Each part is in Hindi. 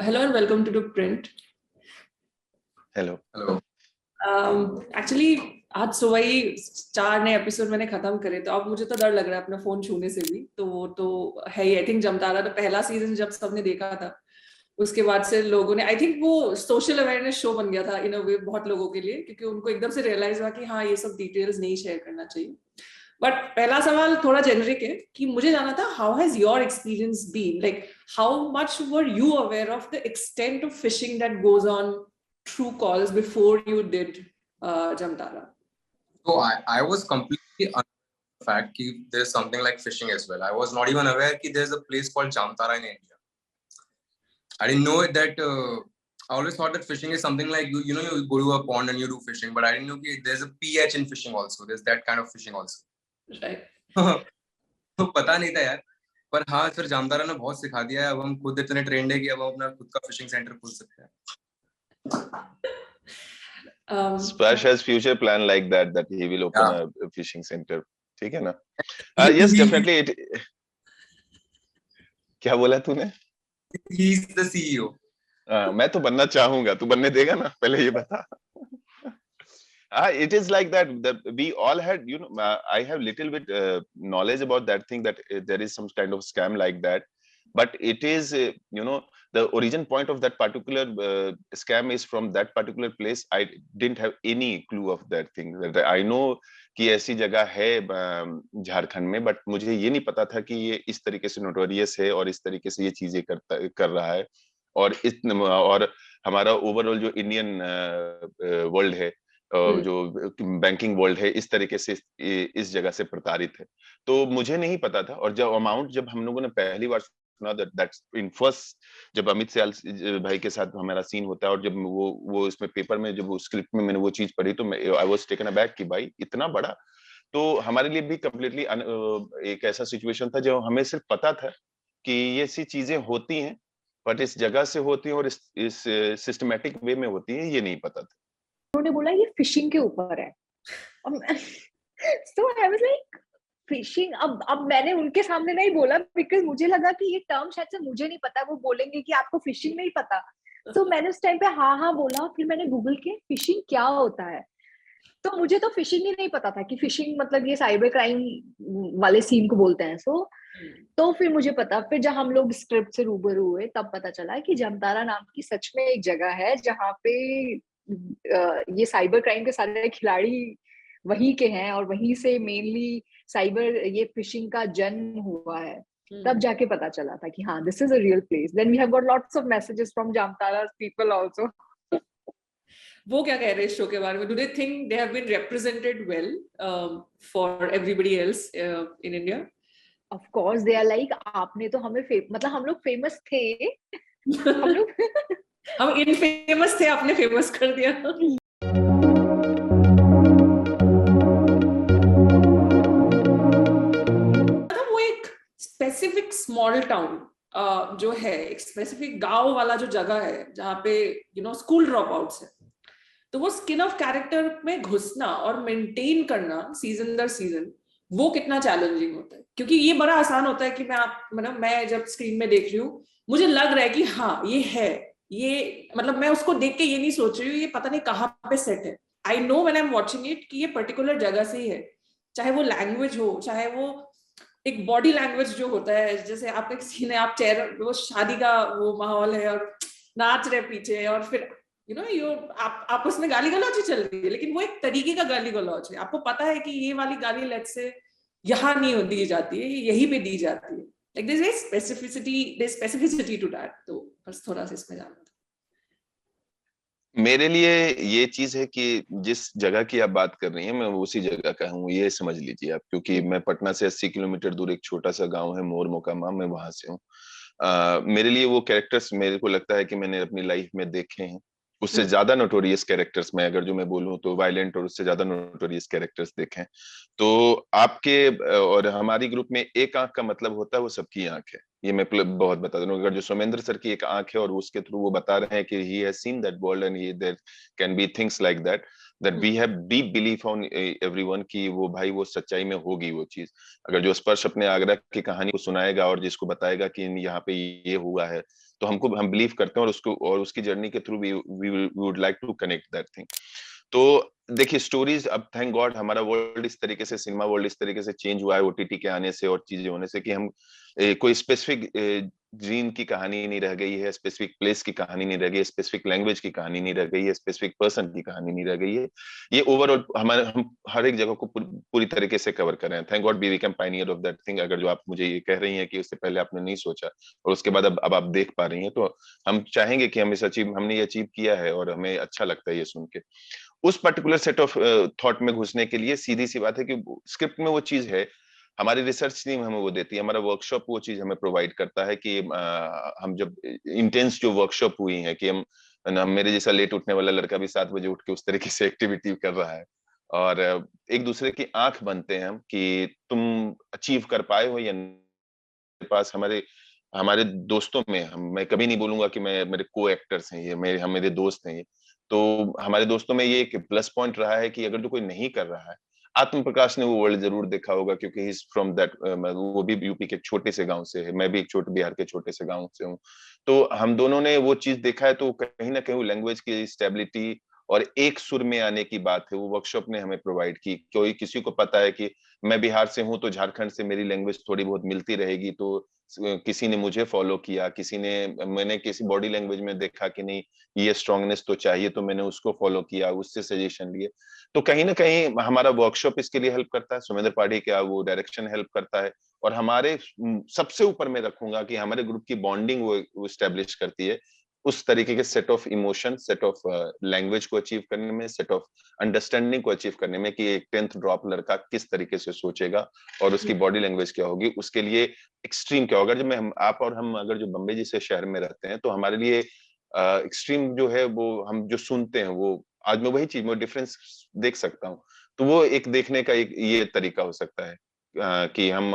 Hello and welcome to Print. Hello actually आज सुबह ही 4 नए एपिसोड मैंने खत्म करे, तो अब मुझे तो डर लग रहा है अपना फोन छूने से भी। तो वो तो है ही। आई थिंक जमतारा तो पहला सीजन जब सबने देखा था, उसके बाद से लोगों ने, आई थिंक वो सोशल अवेयरनेस शो बन गया था इन अ वे बहुत लोगों के लिए, क्योंकि उनको एकदम से रियलाइज हुआ कि हाँ, ये सब डिटेल्स नहीं शेयर करना चाहिए। बट पहला सवाल थोड़ा जेनरिक है कि मुझे जाना था, how has your experience been, like how much were you aware of the extent of phishing that goes on true calls before you did Jamtara? So I was completely unaware of the fact that there's something like fishing as well. I was not even aware that there's a place called Jamtara in India. I didn't know that. I always thought that fishing is something like you go to a pond and you do fishing, but I didn't know that there's a pH in fishing also. There's that kind of fishing also. Right. तो पता नहीं था यार, पर हाँ फिर जामतारा ने बहुत सिखा दिया है। अब हम खुद इतने ट्रेंड है कि अब हम अपना खुद का फिशिंग सेंटर खोल सकते हैं। Splash has future plan like that he will open a fishing center. ठीक है ना? Yes, definitely it. क्या बोला तूने? He is the CEO. मैं तो बनना चाहूंगा, तू बनने देगा ना? पहले ये बता। It is like that we all had, I have little bit knowledge about that thing, that there is some kind of scam like that, but it is the origin point of that particular scam is from that particular place. I didn't have any clue of that thing. That I know कि ऐसी जगह है झारखंड में, बट मुझे ये नहीं पता था कि ये इस तरीके से नोटोरियस है और इस तरीके से ये चीजें कर रहा है, और हमारा ओवरऑल जो इंडियन वर्ल्ड है, जो बैंकिंग वर्ल्ड है, इस तरीके से इस जगह से प्रताड़ित है। तो मुझे नहीं पता था, और जब हम लोगों ने पहली बार सुना दैट्स इन फर्स्ट, जब अमित सियाल भाई के साथ हमारा सीन होता है, और जब वो इसमें पेपर में, जब वो स्क्रिप्ट में मैंने वो चीज पढ़ी, तो आई वाज टेकन अबैक कि भाई इतना बड़ा। तो हमारे लिए भी कम्प्लीटली एक ऐसा सिचुएशन था जो हमें सिर्फ पता था कि ये सी चीजें होती हैं, बट इस जगह से होती हैं और इस सिस्टमैटिक वे में होती है, ये नहीं पता था। उन्होंने बोला ये फिशिंग के ऊपर है। So I was like fishing. अब मैंने उनके सामने नहीं बोला, बिकॉज मुझे लगा कि ये टर्म शायद से मुझे नहीं पता, वो बोलेंगे कि आपको फिशिंग नहीं पता। तो मैंने उस टाइम पे हाँ बोला, फिर मैंने गूगल किया फिशिंग क्या होता है। तो मुझे तो फिशिंग ही नहीं पता था कि फिशिंग मतलब ये साइबर क्राइम वाले सीन को बोलते हैं। तो फिर मुझे पता, फिर जब हम लोग स्क्रिप्ट से रूबरू हुए तब पता चला कि जमतारा नाम की सच में एक जगह है जहाँ पे ये साइबर क्राइम के सारे खिलाड़ी वहीं के हैं, और वहीं से मेनली साइबर ये फिशिंग का जन्म हुआ है। तब जाके पता चला था कि हाँ, this is a real place. Then we have got lots of messages from Jamtara people also. वो क्या कह रहे हैं इस शो के बारे में? Do they think they have been represented well for everybody else in India? Of course they are like, आपने तो हमें मतलब हम लोग फेमस थे। हम इनफेमस थे, आपने फेमस कर दिया। वो एक स्पेसिफिक स्मॉल टाउन जो है, एक स्पेसिफिक गांव वाला जो जगह है जहाँ पे स्कूल ड्रॉप आउट्स है, तो वो स्किन ऑफ कैरेक्टर में घुसना और मेंटेन करना सीजन दर सीजन, वो कितना चैलेंजिंग होता है। क्योंकि ये बड़ा आसान होता है कि मैं जब स्क्रीन में देख रही हूँ, मुझे लग रहा है कि हाँ ये है, ये मतलब मैं उसको देख के ये नहीं सोच रही हूँ ये पता नहीं कहाँ पे सेट है। I know when I am watching it कि ये पर्टिकुलर जगह से ही है, चाहे वो लैंग्वेज हो, चाहे वो एक बॉडी लैंग्वेज जो होता है, जैसे आपका किसी ने आप चेहरा, वो शादी का वो माहौल है और नाच रहे पीछे, और फिर आप आपस में गाली गलौज ही चल रही है, लेकिन वो एक तरीके का गाली गलौज है। आपको पता है कि ये वाली गाली लेट्स से यहाँ नहीं दी जाती है, यहीं पे दी जाती है। Like there's a specificity to that. तो बस थोड़ा सा इसमें जानना था। मेरे लिए ये चीज है कि जिस जगह की आप बात कर रही हैं, मैं उसी जगह का हूँ, ये समझ लीजिए आप। क्योंकि मैं पटना से 80 किलोमीटर दूर एक छोटा सा गांव है मोर मोकामा, मैं वहां से हूँ। मेरे लिए वो कैरेक्टर्स मेरे को लगता है कि मैंने अपनी लाइफ में देखे हैं। उससे ज्यादा नोटोरियस कैरेक्टर्स में अगर जो मैं बोलूं तो वायलेंट, और उससे ज्यादा नोटोरियस कैरेक्टर्स देखे। तो आपके और हमारी ग्रुप में एक आंख का मतलब होता है वो सबकी आंख है, ये मैं बहुत बता दूं। अगर जो सोमेंद्र सर की एक आंख है और उसके थ्रू वो बता रहे हैं कि he has seen that world and he there can be things like that, that we have deep belief on everyone कि वो भाई वो सच्चाई में होगी वो चीज। अगर जो स्पर्श अपने आगरा की कहानी को सुनाएगा और जिसको बताएगा कि यहाँ पे ये हुआ है, तो हम बिलीव करते हैं और उसको और उसकी जर्नी के through we would like to connect that thing. तो देखिए स्टोरीज, अब थैंक गॉड हमारा वर्ल्ड इस तरीके से, सिनेमा वर्ल्ड इस तरीके से चेंज हुआ है ओटीटी के आने से और चीजें होने से कि हम कोई स्पेसिफिक जीन की कहानी नहीं रह गई है, स्पेसिफिक प्लेस की कहानी नहीं रह गई है, स्पेसिफिक लैंग्वेज की कहानी नहीं रह गई है, स्पेसिफिक पर्सन की कहानी नहीं रह गई है। ये ओवरऑल हम हर एक जगह को पूरी तरीके से कवर कर रहे हैं। Thank god we become pioneer of that thing. अगर जो आप मुझे ये कह रही हैं कि उससे पहले आपने नहीं सोचा और उसके बाद अब आप देख पा रही हैं, तो हम चाहेंगे कि हमने ये अचीव किया है और हमें अच्छा लगता है ये सुन के। उस पर्टिकुलर सेट ऑफ थॉट में घुसने के लिए सीधी सी बात है कि स्क्रिप्ट में वो चीज है, हमारी रिसर्च टीम हमें वो देती है, हमारा वर्कशॉप वो चीज हमें प्रोवाइड करता है कि हम जब इंटेंस जो वर्कशॉप हुई है कि हम मेरे जैसा लेट उठने वाला लड़का भी 7 बजे उठ के उस तरीके से एक्टिविटी कर रहा है और एक दूसरे की आंख बनते हैं हम कि तुम अचीव कर पाए हो या नहीं। पास हमारे हमारे दोस्तों में मैं कभी नहीं बोलूंगा कि मेरे को एक्टर्स हैं ये, मेरे दोस्त हैं ये, तो हमारे दोस्तों में ये एक प्लस पॉइंट रहा है कि अगर जो कोई नहीं कर रहा है, आत्म प्रकाश ने वो वर्ल्ड जरूर देखा होगा क्योंकि ही इज फ्रॉम दैट, वो भी यूपी के एक छोटे से गांव से है, मैं भी एक छोटे बिहार के छोटे से गांव से हूँ। तो हम दोनों ने वो चीज देखा है, तो कहीं ना कहीं वो लैंग्वेज की स्टेबिलिटी और एक सुर में आने की बात है, वो वर्कशॉप ने हमें प्रोवाइड की। कोई किसी को पता है कि मैं बिहार से हूँ तो झारखंड से मेरी लैंग्वेज थोड़ी बहुत मिलती रहेगी, तो किसी ने मुझे फॉलो किया, मैंने किसी बॉडी लैंग्वेज में देखा कि नहीं ये स्ट्रांगनेस तो चाहिए, तो मैंने उसको फॉलो किया, उससे सजेशन लिए। तो कहीं ना कहीं हमारा वर्कशॉप इसके लिए हेल्प करता है, सुमेंद्र पाढ़ी का वो डायरेक्शन हेल्प करता है, और हमारे सबसे ऊपर मैं रखूंगा कि हमारे ग्रुप की बॉन्डिंग वो स्टेब्लिश करती है उस तरीके के set of emotion, set of language को अचीव करने में, सेट ऑफ अंडरस्टैंडिंग को अचीव करने में कि एक 10th ड्रॉप लड़का किस तरीके से सोचेगा और उसकी बॉडी लैंग्वेज क्या होगी, उसके लिए एक्सट्रीम क्या होगा। जब आप और हम अगर जो बम्बई जैसे शहर में रहते हैं, तो हमारे लिए एक्सट्रीम जो है वो हम जो सुनते हैं, वो आज मैं वही चीज में डिफरेंस देख सकता हूँ। तो वो एक देखने का एक ये तरीका हो सकता है कि हम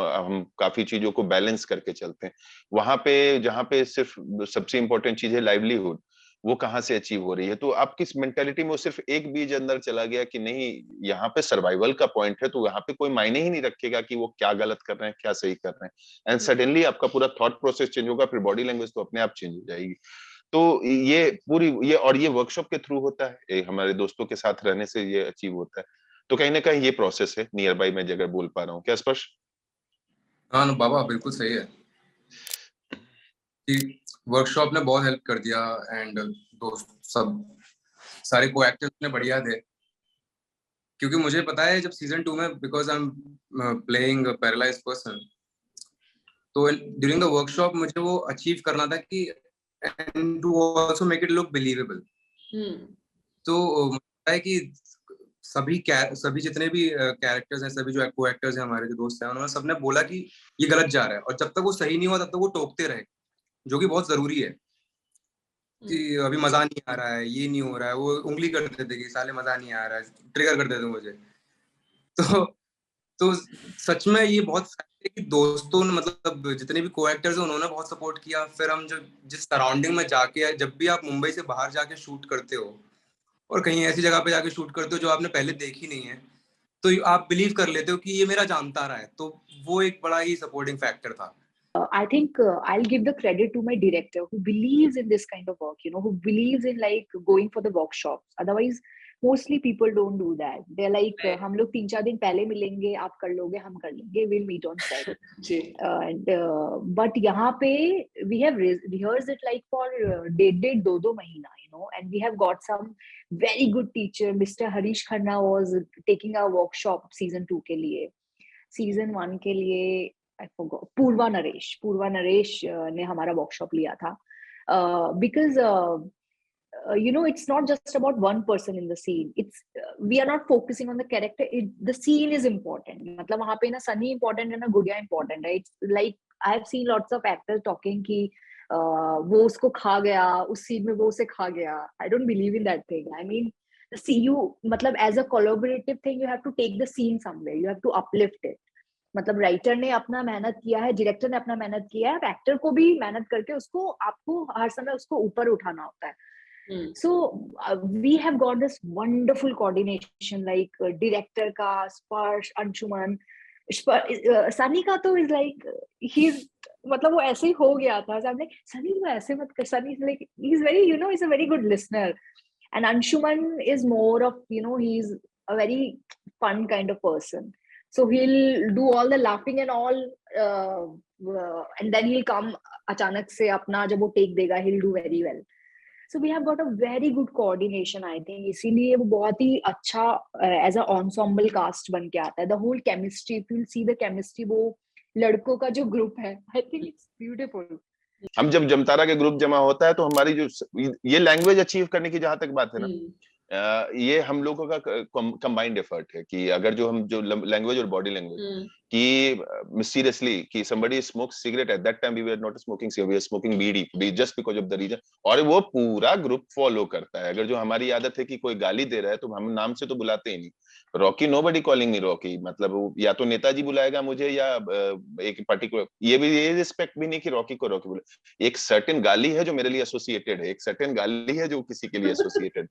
काफी चीजों को बैलेंस करके चलते हैं। वहां पे जहाँ पे सिर्फ सबसे इंपॉर्टेंट चीज है लाइवलीहुड, वो कहाँ से अचीव हो रही है, तो आपकी मेंटेलिटी में वो सिर्फ एक बीज अंदर चला गया कि नहीं यहाँ पे सर्वाइवल का पॉइंट है, तो यहाँ पे कोई मायने ही नहीं रखेगा कि वो क्या गलत कर रहे हैं क्या सही कर रहे हैं, एंड सडनली आपका पूरा थॉट प्रोसेस चेंज होगा, फिर बॉडी लैंग्वेज तो अपने आप चेंज हो जाएगी। तो ये वर्कशॉप के थ्रू होता है, हमारे दोस्तों के साथ रहने से ये अचीव होता है। तो कहीं ना कहीं ये प्रोसेस है नियर बाय, मैं जगह बोल पा रहा हूँ क्या स्पर्श? हाँ बाबा बिल्कुल सही है कि वर्कशॉप ने बहुत हेल्प कर दिया, एंड दोस्त सब सारे को एक्टर्स ने बढ़िया थे, क्योंकि मुझे पता है जब सीजन 2 में, because I am playing paralysed person, तो ड्यूरिंग द वर्कशॉप मुझे वो अचीव करना था कि and to also make it look believable. तो मुझे पता है कि सभी जितने भी कैरेक्टर्स हैं, सभी जो को एक्टर्स हैं, हमारे जो दोस्त हैं, उन्होंने सबने बोला कि ये गलत जा रहा है, और जब तक वो सही नहीं हुआ तब तक वो टोकते रहे, जो कि बहुत जरूरी है कि अभी मजा नहीं आ रहा है, ये नहीं हो रहा है, वो उंगली कर देते थे कि साले मजा नहीं आ रहा है, ट्रिगर कर देते थे मुझे। तो सच में ये बहुत है कि दोस्तों ने, मतलब जितने भी को एक्टर्स हैं, उन्होंने बहुत सपोर्ट किया। फिर हम जो जिस सराउंडिंग में जाके, जब भी आप मुंबई से बाहर जाके शूट करते हो और कहीं ऐसी जगह पे जाके शूट करते हो जो आपने पहले देखी नहीं है, तो आप बिलीव कर लेते हो कि ये मेरा जानता रहा है, तो वो एक बड़ा ही सपोर्टिंग फैक्टर था। I think I'll give the credit to my director who believes in this kind of work, who believes in like going for the workshops. Otherwise, mostly people don't do that. They're like, हम लोग 3-4 दिन पहले मिलेंगे, आप कर लोगे, हम कर लेंगे, we'll meet on set. And but यहाँ पे we have rehearsed it like for 1.5-2 महीना, and we have got some very good teacher. Mr. Harish Khanna was taking our workshop season 2 के लिए, season 1 के लिए I forgot, पूर्वा नरेश ने हमारा वर्कशॉप लिया था, because it's not just about one person in the scene. It's we are not focusing on the character. The scene is important. मतलब वहाँ पे ना सनी important है ना गुड़िया important है. It's like I have seen lots of actors talking कि वो उसको खा गया, उस scene में वो उसे खा गया. I don't believe in that thing. I mean, मतलब as a collaborative thing, you have to take the scene somewhere. You have to uplift it. मतलब राइटर ने अपना मेहनत किया है, डायरेक्टर ने अपना मेहनत किया है, एक्टर को भी मेहनत करके उसको आपको हर समय उसको ऊपर उठाना होता है. So we have got this wonderful coordination, like director ka Sparsh, Anshuman, Sunny का तो is like he's मतलब वो ऐसे ही हो गया था. So I'm like, सनी वो ऐसे मत कर. Sunny is like, he's very, you know, he's a very good listener. And Anshuman is more of, you know, he's a very fun kind of person. So he'll do all the laughing and all, and then he'll come अचानक से अपना जब वो take देगा, he'll do very well. So we have got a very good coordination, I think. इसीलिए वो बहुत ही अच्छा as a ensemble cast बन के आता है. The whole chemistry, if you'll see the chemistry, वो लड़कों का जो group है, I think it's beautiful. हम जब जमतारा के ग्रुप जमा होता है तो हमारी जो ये लैंग्वेज अचीव करने की जहां तक बात है ना, ये हम लोगों का कंबाइंड एफर्ट है कि अगर जो हम जो लैंग्वेज और बॉडी लैंग्वेज कि सीरियसली कि somebody smokes cigarette, at that time we were not smoking cigarette, we were smoking bidi just because of the reason, और वो पूरा ग्रुप फॉलो करता है. अगर जो हमारी आदत है कि कोई गाली दे रहा है तो हम नाम से तो बुलाते ही नहीं. Rocky, nobody calling me Rocky, मतलब या तो नेताजी बुलाएगा मुझे या एक पर्टिकुलर, ये रिस्पेक्ट भी नहीं कि रॉकी को रॉकी बोले. एक सर्टेन गाली है जो मेरे लिए एसोसिएटेड है, एक सर्टेन गाली है जो किसी के लिए associated.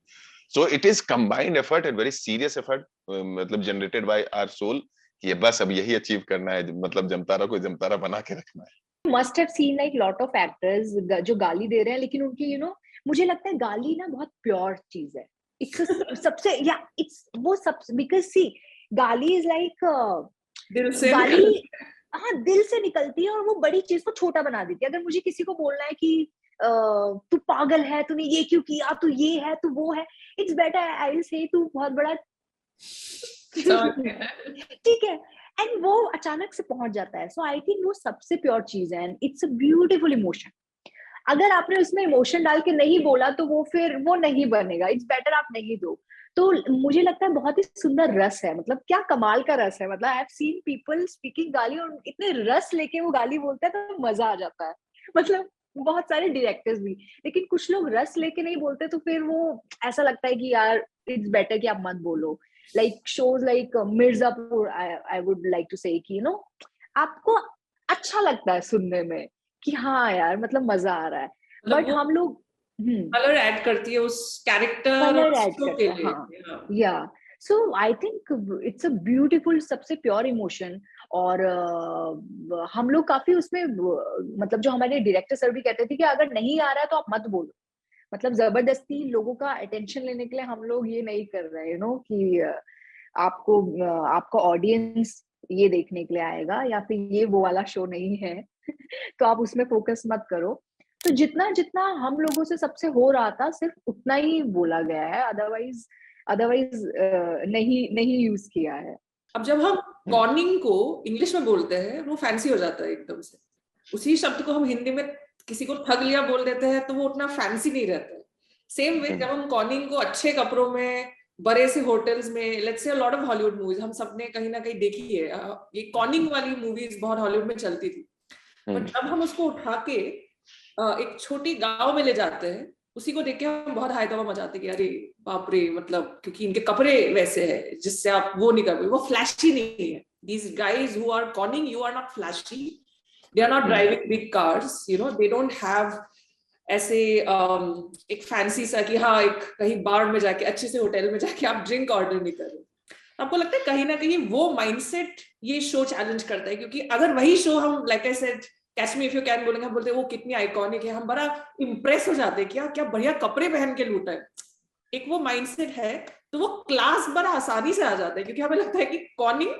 So it is combined effort and very serious effort, मतलब जनरेटेड बाय आवर सोल कि बस अब यही अचीव करना है, मतलब जमतारा को जमतारा बना के रखना है. Must have seen like lot of actors जो गाली दे रहे हैं, लेकिन उनकी, you know, मुझे लगता है गाली ना बहुत प्योर चीज है. सबसे या इट्स वो सब, because see गाली is like दिल से गाली हाँ दिल से निकलती है और वो बड़ी चीज को छोटा बना देती है. अगर मुझे किसी को बोलना है कि तू पागल है, तूने ये क्यों किया, तू ये है, तू वो है, it's better I will say तू बहुत बड़ा ठीक है, एंड वो अचानक से पहुंच जाता है. सो आई थिंक वो सबसे प्योर चीज है and it's a beautiful emotion. अगर आपने उसमें इमोशन डाल के नहीं बोला तो वो फिर वो नहीं बनेगा. इट्स बेटर आप नहीं दो. तो मुझे लगता है बहुत ही सुंदर रस है, मतलब क्या कमाल का रस है. मतलब I have seen people speaking गाली और इतने रस लेके वो गाली बोलते हैं तो मजा आ जाता है. मतलब बहुत सारे डायरेक्टर्स भी, लेकिन कुछ लोग रस लेके नहीं बोलते तो फिर वो ऐसा लगता है कि यार इट्स बेटर कि आप मत बोलो. Like shows like Mirzapur, I would like to say कि यू नो आपको अच्छा लगता है सुनने में कि हाँ यार मतलब मजा आ रहा है, बट हम लोग कलर ऐड करती है उस कैरेक्टर, कलर ऐड करते हैं. हाँ या so I think it's a beautiful, सबसे प्योर इमोशन. और हम लोग काफी उसमें मतलब जो हमारे डायरेक्टर सर भी कहते थे कि अगर नहीं आ रहा है तो आप मत बोलो. मतलब जबरदस्ती लोगों का अटेंशन लेने के लिए हम लोग ये नहीं कर रहे हैं, यू नो, कि आपको आपका ऑडियंस ये देखने के लिए आएगा या फिर ये वो वाला शो नहीं है तो आप उसमें फोकस मत करो. तो जितना जितना हम लोगों से सबसे हो रहा था सिर्फ उतना ही बोला गया है, अदरवाइज नहीं यूज किया है. अब जब हम कॉर्निंग को इंग्लिश में बोलते हैं वो फैंसी हो जाता है एकदम से. उसी शब्द को हम हिंदी में किसी को ठग लिया बोल देते हैं तो वो उतना फैंसी नहीं रहता है. सेम वे जब हम कॉर्निंग को अच्छे कपड़ों में, बड़े से होटल्स में, let's say lot of Hollywood movies हम सबने कहीं ना कहीं देखी है, ये कॉर्निंग वाली मूवीज बहुत हॉलीवुड में चलती थी. बट जब हम उसको उठा के एक छोटी गांव में ले जाते हैं, उसी को देख के हम बहुत हाई तबाह मचाते कि अरे बाप रे, मतलब क्योंकि इनके कपड़े वैसे हैं जिससे आप वो नहीं कर पाए, वो फ्लैशी नहीं है. These guys who are conning you are not flashy. They are not driving big cars, you know, they don't have ऐसे एक फैंसी सा कि हाँ एक कहीं बार में जाके अच्छे से होटल में जाके आप ड्रिंक ऑर्डर नहीं कर रहे. आपको लगता है कहीं ना कहीं वो माइंडसेट ये शो चैलेंज करता है, क्योंकि अगर वही शो हम like I said catch me if you can बोलेंगे, हम बोलते हैं वो कितनी आइकॉनिक है, हम बड़ा इंप्रेस हो जाते हैं क्या क्या बढ़िया कपड़े पहन के लूटा है. एक वो माइंडसेट है तो वो क्लास बड़ा आसानी से आ जाता है, क्योंकि हमें लगता है कि कॉर्निंग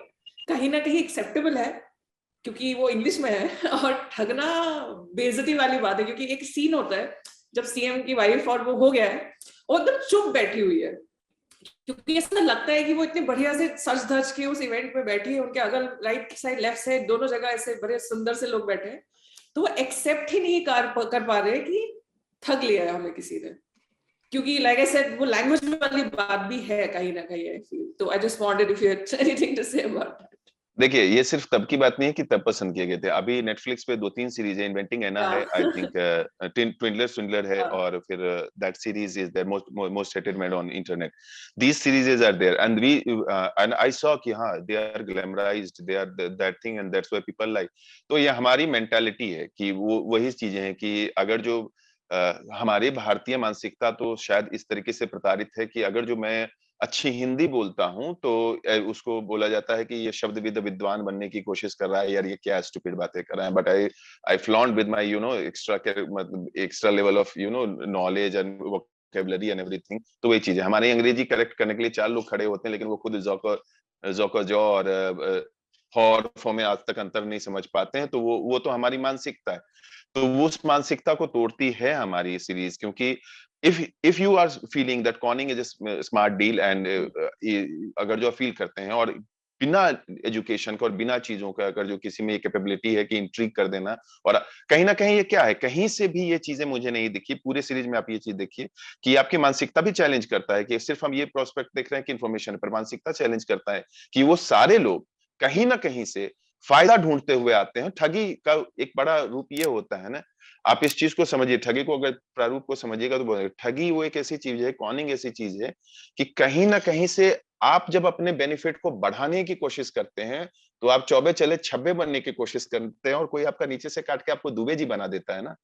कहीं ना कहीं एक्सेप्टेबल है क्योंकि वो इंग्लिश में है, और ठगना बेइज्जती वाली बात है. क्योंकि एक सीन होता है जब सीएम की वाइफ और वो हो गया है, वो एकदम चुप बैठी हुई है क्योंकि ऐसा लगता है कि वो इतने बढ़िया से सज धज के उस इवेंट में बैठी है, उनके अगल राइट साइड लेफ्ट साइड दोनों जगह ऐसे बड़े सुंदर से लोग बैठे हैं, तो वो एक्सेप्ट ही नहीं कर पा रहे कि ठग लिया है हमें किसी ने. क्योंकि लाइक आई सेड वो लैंग्वेज वाली बात भी है कहीं ना कहीं आई फील. तो I just wanted if you had anything to say about that. देखिए ये सिर्फ तब की बात नहीं है कि तब पसंद किए गए थे. अभी नेटफ्लिक्स पे 2-3 सीरीज है. इन्वेंटिंग एना है, आई थिंक ट्विंडलर है, और फिर that series is the most rated made on internet. These series are there and we and I saw कि हाँ they are glamorised, they are that thing and that's why people like. तो ये हमारी मेंटालिटी है कि वो वही चीजें हैं कि अगर जो हमारी भारतीय मानसिकता तो शायद इस तरीके से प्रताड़ित है कि अगर जो मैं अच्छी हिंदी बोलता हूँ तो उसको बोला जाता है कि ये शब्दविद विद्वान बनने की कोशिश कर रहा है, यार ये क्या स्टूपिड बातें कर रहा है। But I flaunt with my extra level of knowledge and vocabulary and everything. तो वही चीज है, हमारे अंग्रेजी करेक्ट करने के लिए 4 लोग खड़े होते हैं, लेकिन वो खुद जॉ और फॉर में आज तक अंतर नहीं समझ पाते हैं। तो वो तो हमारी मानसिकता है। तो वो उस मानसिकता को तोड़ती है हमारी सीरीज, क्योंकि if you are feeling that conning is smart deal and अगर जो फील करते हैं और बिना एजुकेशन का और बिना चीजों का अगर जो किसी में ये कैपेबिलिटी है कि इंट्रीग कर देना, और कहीं ना कहीं ये क्या है, कहीं से भी ये चीजें मुझे नहीं दिखी पूरे सीरीज में। आप ये चीज देखिए कि आपकी मानसिकता भी चैलेंज करता है, कि सिर्फ हम ये प्रोस्पेक्ट देख रहे हैं कि इन्फॉर्मेशन पर, मानसिकता चैलेंज करता है कि वो सारे लोग कहीं ना कहीं से फायदा ढूंढते हुए आते हैं। ठगी का एक बड़ा रूप ये होता है ना, आप इस चीज को समझिए, ठगी को अगर प्रारूप को समझिएगा तो ठगी वो एक ऐसी चीज है, कॉनिंग ऐसी चीज है कि कहीं ना कहीं से आप जब अपने बेनिफिट को बढ़ाने की कोशिश करते हैं तो आप चौबे चले छब्बे बनने की कोशिश करते हैं, और कोई आपका नीचे से काट के आपको दुबे जी बना देता है ना,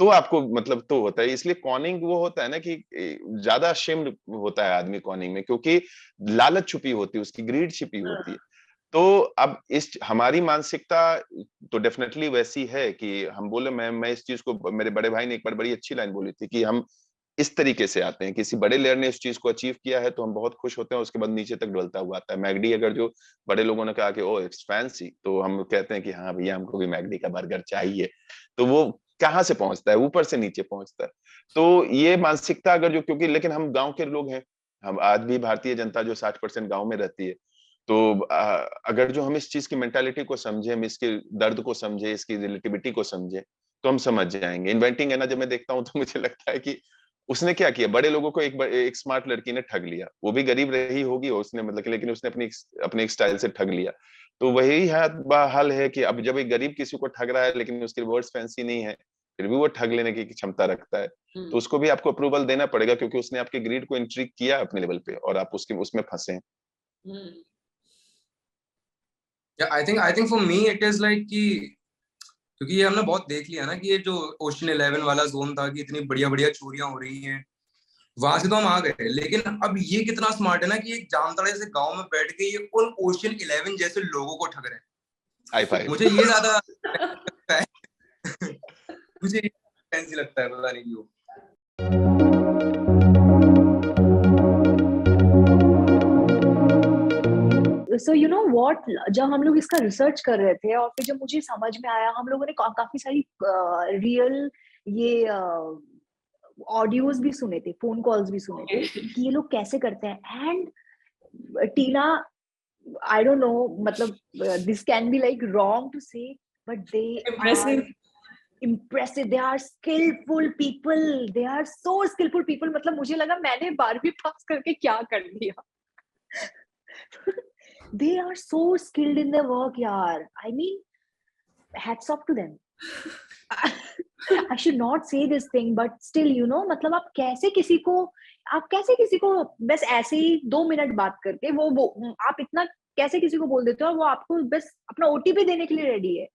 तो आपको मतलब तो होता है। इसलिए कॉनिंग वो होता है ना कि ज्यादा शेम्ड होता है आदमी कॉनिंग में, क्योंकि लालच छुपी होती है, उसकी ग्रीड छिपी होती है। तो अब इस हमारी मानसिकता तो डेफिनेटली वैसी है कि हम बोले, मैं इस चीज को, मेरे बड़े भाई ने एक बार बड़ी अच्छी लाइन बोली थी कि हम इस तरीके से आते हैं, किसी बड़े लेयर ने इस चीज को अचीव किया है तो हम बहुत खुश होते हैं, उसके बाद नीचे तक ढलता हुआ आता है। मैगडी अगर जो बड़े लोगों ने कहा कि ओ इट्स फैंसी, तो हम कहते हैं कि हाँ भैया हमको भी मैगडी का बर्गर चाहिए। तो वो कहाँ से पहुंचता है, ऊपर से नीचे पहुंचता है। तो ये मानसिकता अगर जो, क्योंकि लेकिन हम गांव के लोग हैं, हम आज भी भारतीय जनता जो 60% गांव में रहती है, तो अगर जो हम इस चीज की मेंटालिटी को समझे, हम इसके दर्द को समझे, इसकी रिलेटिविटी को समझे, तो हम समझ जाएंगे। इन्वेंटिंग है ना, जब मैं देखता हूँ तो मुझे लगता है कि उसने क्या किया, बड़े लोगों को एक स्मार्ट लड़की ने ठग लिया, वो भी गरीब रही होगी और उसने मतलब, लेकिन उसने अपनी एक स्टाइल से ठग लिया। तो वही हाल है कि अब जब एक गरीब किसी को ठग रहा है लेकिन उसके वर्ड्स फैंसी नहीं है, फिर भी वो ठग लेने की क्षमता रखता है, तो उसको भी आपको अप्रूवल देना पड़ेगा, क्योंकि उसने आपके ग्रीड को इंट्रिग किया अपने लेवल पे और आप उसके उसमें फंसे हैं। Yeah, I think for me it is like कि क्योंकि ये हमने बहुत देख लिया ना कि ये जो ओशन 11 वाला जोन था कि इतनी बढ़िया बढ़िया चोरियां हो रही हैं, वहां से तो हम आ गए। लेकिन अब ये कितना स्मार्ट है ना कि एक जामताड़ा से गांव में बैठ के ये उन ओशन 11 जैसे लोगों को ठग रहे हैं। High five. मुझे ये ज्यादा लगता है मुझे फैंसी लगता है, पता नहीं क्यों। So you know what, जब हम लोग इसका रिसर्च कर रहे थे और फिर जब मुझे समझ में आया, हम लोगों ने काफी सारी रियल ये ऑडियोज भी सुने थे, फोन कॉल्स भी सुने थे कि ये लोग कैसे करते हैं। And Tina, I don't know, मतलब this can be like wrong to say, but they are impressive, they are skillful people, they are so skillful people। मतलब मुझे लगा मैंने 12वीं पास करके क्या कर लिया। they are so skilled in their work yaar, I mean hats off to them। I should not say this thing but still you know, मतलब आप कैसे किसी को बस ऐसे ही 2 मिनट बात करके वो आप इतना कैसे किसी को बोल देते हो और वो आपको बस अपना ओटीपी देने के लिए रेडी है,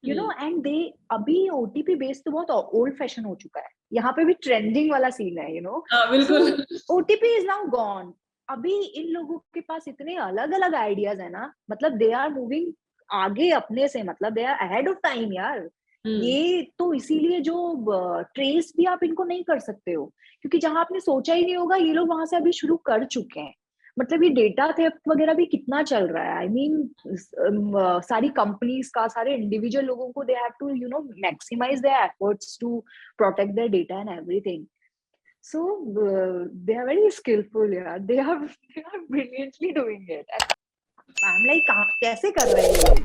you know। and they अभी ओटीपी बेस्ड तो बहुत ओल्ड फैशन हो चुका है, यहाँ पे भी ट्रेंडिंग वाला सीन है, you know। बिल्कुल। OTP is now gone. अभी इन लोगों के पास इतने अलग अलग आइडियाज है ना, मतलब दे आर मूविंग आगे अपने से, मतलब they are ahead of time यार। ये तो इसीलिए जो ट्रेस भी आप इनको नहीं कर सकते हो, क्योंकि जहां आपने सोचा ही नहीं होगा ये लोग वहां से अभी शुरू कर चुके हैं। मतलब ये डेटा थेफ्ट वगैरह भी कितना चल रहा है। आई मीन सारी कंपनीज का, सारे इंडिविजुअल लोगों को they have to you know maximise their efforts to protect their data and everything. So they are very skillful, yeah। They are brilliantly doing it। I'm like, कैसे कर रहे हैं ये लोग?